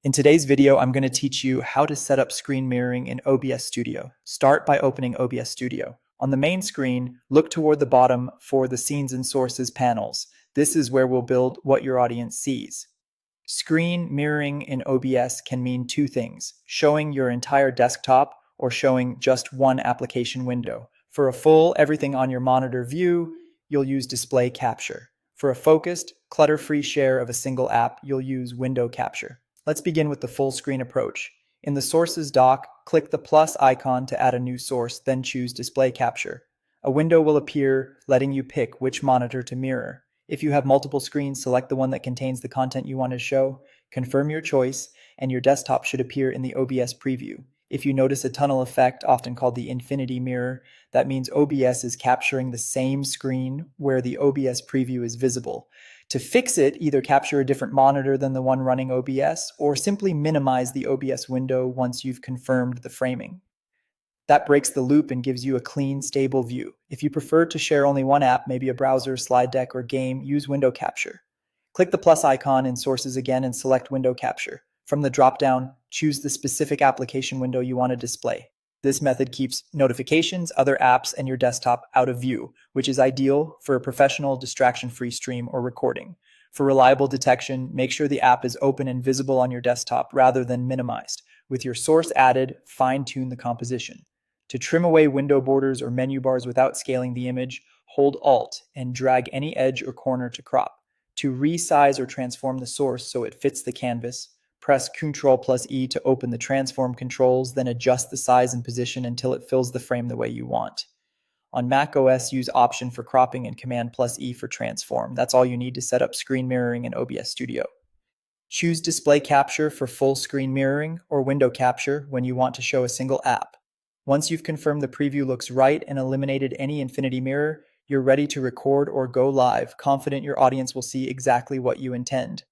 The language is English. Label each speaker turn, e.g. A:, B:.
A: In today's video, I'm going to teach you how to set up screen mirroring in OBS Studio. Start by opening OBS Studio. On the main screen, look toward the bottom for the Scenes and Sources panels. This is where we'll build what your audience sees. Screen mirroring in OBS can mean two things: showing your entire desktop or showing just one application window. For a full everything on your monitor view, you'll use display capture. For a focused, clutter-free share of a single app, you'll use window capture. Let's begin with the full screen approach. In the Sources dock, click the plus icon to add a new source, then choose Display Capture. A window will appear letting you pick which monitor to mirror. If you have multiple screens, select the one that contains the content you want to show, confirm your choice, and your desktop should appear in the OBS preview. If you notice a tunnel effect, often called the infinity mirror, that means OBS is capturing the same screen where the OBS preview is visible. To fix it, either capture a different monitor than the one running OBS, or simply minimize the OBS window once you've confirmed the framing. That breaks the loop and gives you a clean, stable view. If you prefer to share only one app, maybe a browser, slide deck, or game, use window capture. Click the plus icon in Sources again and select window capture. From the drop-down, choose the specific application window you want to display. This method keeps notifications, other apps, and your desktop out of view, which is ideal for a professional, distraction-free stream or recording. For reliable detection, make sure the app is open and visible on your desktop rather than minimized. With your source added, fine-tune the composition. To trim away window borders or menu bars without scaling the image, hold Alt and drag any edge or corner to crop. To resize or transform the source so it fits the canvas, press Ctrl plus E to open the transform controls, then adjust the size and position until it fills the frame the way you want. On Mac OS, use Option for cropping and Command plus E for transform. That's all you need to set up screen mirroring in OBS Studio. Choose Display Capture for full screen mirroring or Window Capture when you want to show a single app. Once you've confirmed the preview looks right and eliminated any infinity mirror, you're ready to record or go live, confident your audience will see exactly what you intend.